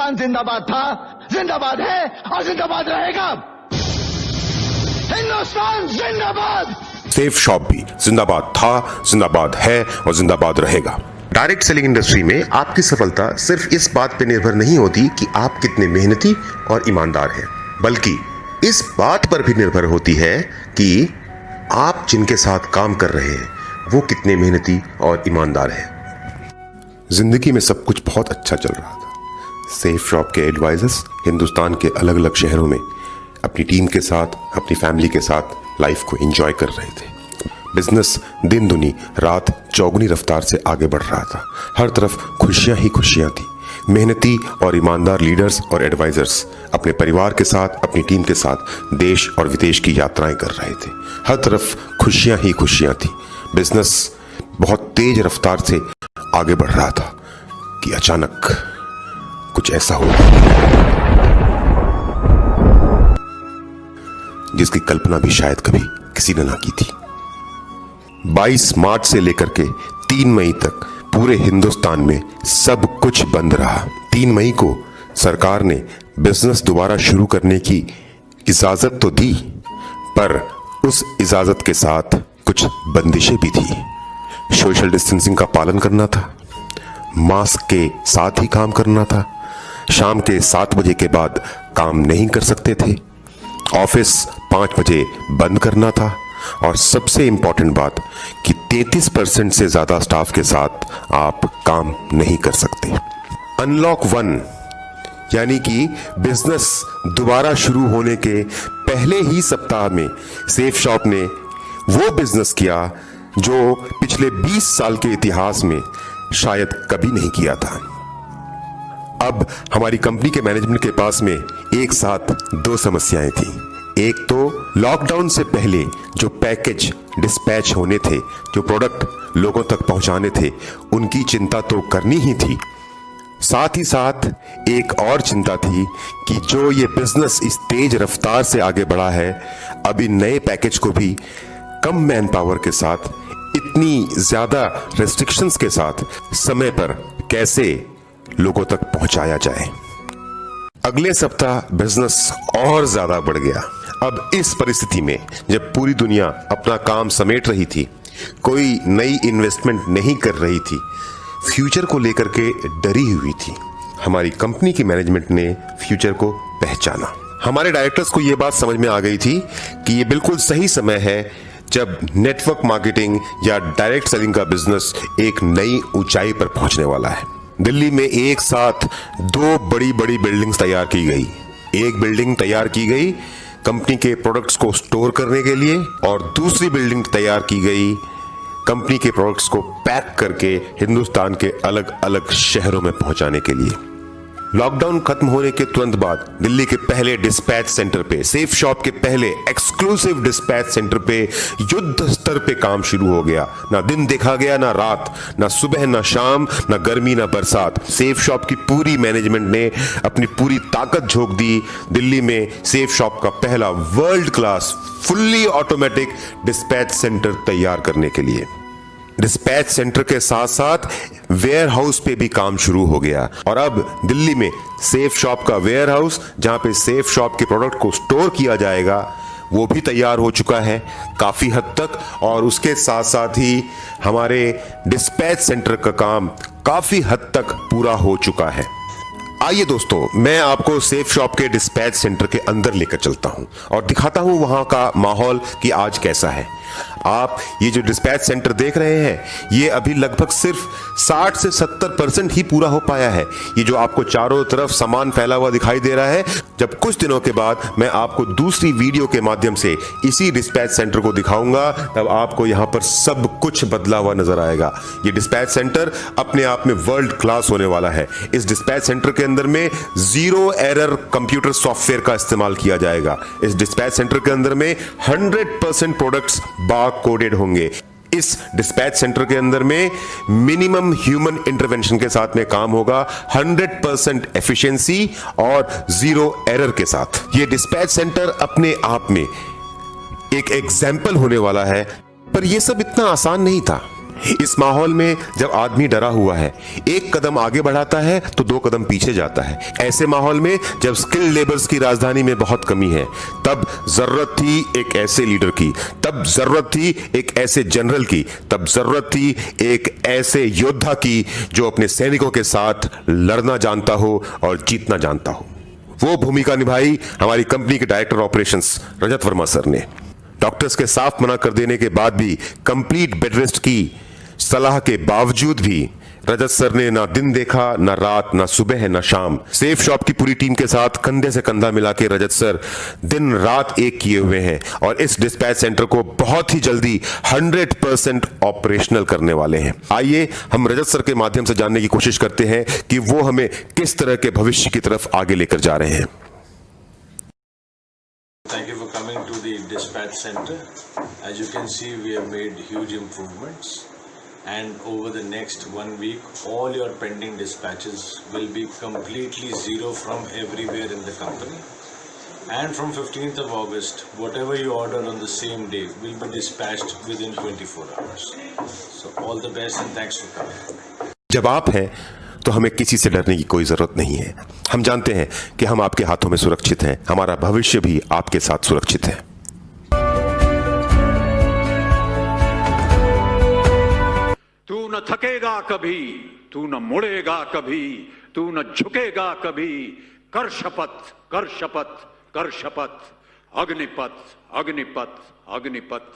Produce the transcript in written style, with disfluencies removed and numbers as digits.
हिंदुस्तान जिंदाबाद था, जिंदाबाद है और जिंदाबाद रहेगा। हिंदुस्तान जिंदाबाद। सेफ शॉप भी जिंदाबाद था, जिंदाबाद है और जिंदाबाद रहेगा। डायरेक्ट सेलिंग इंडस्ट्री में आपकी सफलता सिर्फ इस बात पर निर्भर नहीं होती कि आप कितने मेहनती और ईमानदार हैं, बल्कि इस बात पर भी निर्भर होती है कि आप जिनके साथ काम कर रहे हैं वो कितने मेहनती और ईमानदार हैं। जिंदगी में सब कुछ बहुत अच्छा चल रहा था। सेफ शॉप के एडवाइजर्स हिंदुस्तान के अलग अलग शहरों में अपनी टीम के साथ, अपनी फैमिली के साथ लाइफ को एंजॉय कर रहे थे। बिजनेस दिन दुनी रात चौगुनी रफ्तार से आगे बढ़ रहा था। हर तरफ खुशियां ही खुशियां थी। मेहनती और ईमानदार लीडर्स और एडवाइजर्स अपने परिवार के साथ, अपनी टीम के साथ देश और विदेश की यात्राएं कर रहे थे। हर तरफ खुशियां ही खुशियां थी। बिजनेस बहुत तेज रफ्तार से आगे बढ़ रहा था कि अचानक कुछ ऐसा हुआ जिसकी कल्पना भी शायद कभी किसी ने ना की थी। 22 मार्च से लेकर के 3 मई तक पूरे हिंदुस्तान में सब कुछ बंद रहा। 3 मई को सरकार ने बिजनेस दोबारा शुरू करने की इजाजत तो दी, पर उस इजाजत के साथ कुछ बंदिशें भी थी। सोशल डिस्टेंसिंग का पालन करना था, मास्क के साथ ही काम करना था, शाम के 7 बजे के बाद काम नहीं कर सकते थे, ऑफिस 5 बजे बंद करना था, और सबसे इंपॉर्टेंट बात कि 33% से ज्यादा स्टाफ के साथ आप काम नहीं कर सकते। अनलॉक 1 यानी कि बिजनेस दोबारा शुरू होने के पहले ही सप्ताह में सेफ शॉप ने वो बिजनेस किया जो पिछले 20 साल के इतिहास में शायद कभी नहीं किया था। अब हमारी कंपनी के मैनेजमेंट के पास में एक साथ 2 समस्याएं थी। एक तो लॉकडाउन से पहले जो पैकेज डिस्पैच होने थे, जो प्रोडक्ट लोगों तक पहुंचाने थे, उनकी चिंता तो करनी ही थी। साथ ही साथ एक और चिंता थी कि जो ये बिजनेस इस तेज रफ्तार से आगे बढ़ा है, अब इन नए पैकेज को भी कम मैन पावर के साथ, इतनी ज्यादा रेस्ट्रिक्शंस के साथ समय पर कैसे लोगों तक पहुंचाया जाए। अगले सप्ताह बिजनेस और ज्यादा बढ़ गया। अब इस परिस्थिति में जब पूरी दुनिया अपना काम समेट रही थी, कोई नई इन्वेस्टमेंट नहीं कर रही थी, फ्यूचर को लेकर के डरी हुई थी, हमारी कंपनी की मैनेजमेंट ने फ्यूचर को पहचाना। हमारे डायरेक्टर्स को यह बात समझ में आ गई थी कि यह बिल्कुल सही समय है जब नेटवर्क मार्केटिंग या डायरेक्ट सेलिंग का बिजनेस एक नई ऊंचाई पर पहुंचने वाला है। दिल्ली में एक साथ 2 बड़ी बड़ी बिल्डिंग्स तैयार की गई। एक बिल्डिंग तैयार की गई कंपनी के प्रोडक्ट्स को स्टोर करने के लिए, और दूसरी बिल्डिंग तैयार की गई कंपनी के प्रोडक्ट्स को पैक करके हिंदुस्तान के अलग अलग शहरों में पहुंचाने के लिए। लॉकडाउन खत्म होने के तुरंत बाद दिल्ली के पहले डिस्पैच सेंटर पे, सेफ शॉप के पहले एक्सक्लूसिव डिस्पैच सेंटर पे युद्ध स्तर पे काम शुरू हो गया। ना दिन देखा गया, ना रात, ना सुबह, ना शाम, ना गर्मी, ना बरसात। सेफ शॉप की पूरी मैनेजमेंट ने अपनी पूरी ताकत झोंक दी दिल्ली में सेफ शॉप का पहला world class fully automatic dispatch centre तैयार करने के लिए। डिस्पैच सेंटर के साथ साथ वेयर हाउस पे भी काम शुरू हो गया, और अब दिल्ली में सेफ शॉप का वेयर हाउस, जहां पे सेफ शॉप के प्रोडक्ट को स्टोर किया जाएगा, वो भी तैयार हो चुका है काफी हद तक। और उसके साथ साथ ही हमारे डिस्पैच सेंटर का काम काफी हद तक पूरा हो चुका है। आइए दोस्तों, मैं आपको सेफ शॉप के डिस्पैच सेंटर के अंदर लेकर चलता हूं और दिखाता हूं वहां का माहौल कि आज कैसा है। आप ये जो डिस्पैच सेंटर देख रहे हैं, ये अभी लगभग सिर्फ 60 से 70% ही पूरा हो पाया है। ये जो आपको चारों तरफ सामान फैला हुआ दिखाई दे रहा है, जब कुछ दिनों के बाद मैं आपको दूसरी वीडियो के माध्यम से इसी डिस्पैच सेंटर को दिखाऊंगा, तब आपको यहां पर सब कुछ बदला हुआ नजर आएगा। ये डिस्पैच सेंटर अपने आप में वर्ल्ड क्लास होने वाला है। इस डिस्पैच सेंटर के अंदर में 0 एरर कंप्यूटर सॉफ्टवेयर का इस्तेमाल किया जाएगा। इस डिस्पैच सेंटर के अंदर में 100% प्रोडक्ट्स बार कोडेड होंगे। इस डिस्पैच सेंटर के अंदर में मिनिमम ह्यूमन इंटरवेंशन के साथ में काम होगा, 100% एफिशिएंसी और 0 एरर के साथ। यह डिस्पैच सेंटर अपने आप में एक एग्जाम्पल होने वाला है, पर यह सब इतना आसान नहीं था। इस माहौल में जब आदमी डरा हुआ है, एक कदम आगे बढ़ाता है तो 2 कदम पीछे जाता है। ऐसे माहौल में जब स्किल्ड लेबर्स की राजधानी में बहुत कमी है, तब जरूरत थी एक ऐसे लीडर की, तब जरूरत थी एक ऐसे जनरल की, तब जरूरत थी एक ऐसे योद्धा की जो अपने सैनिकों के साथ लड़ना जानता हो और जीतना जानता हो। वो भूमिका निभाई हमारी कंपनी के डायरेक्टर ऑपरेशंस रजत वर्मा सर ने। डॉक्टर्स के साफ मना कर देने के बाद भी, कंप्लीट बेड रेस्ट की सलाह के बावजूद भी रजत सर ने ना दिन देखा, ना रात, ना सुबह, ना शाम। सेफ शॉप की पूरी टीम के साथ कंधे से कंधा मिला के रजत सर दिन रात एक किए हुए हैं और इस डिस्पैच सेंटर को बहुत ही जल्दी 100% ऑपरेशनल करने वाले हैं। आइए हम रजत सर के माध्यम से जानने की कोशिश करते हैं कि वो हमें किस तरह के भविष्य की तरफ आगे लेकर जा रहे हैं। Thank you for coming to the dispatch center. As you can see, we have made huge improvements, and over the next 1 week, all your pending dispatches will be completely zero from everywhere in the company. And from 15th of August, whatever you order on the same day will be dispatched within 24 hours. So all the best and thanks for coming. जब आप हैं तो हमें किसी से डरने की कोई जरूरत नहीं है। हम जानते हैं कि हम आपके हाथों में सुरक्षित हैं, हमारा भविष्य भी आपके साथ सुरक्षित है। तू न थकेगा कभी, तू न मुड़ेगा कभी, तू न झुकेगा कभी। कर शपथ, कर शपथ, कर शपथ। अग्निपथ, अग्निपथ, अग्निपथ।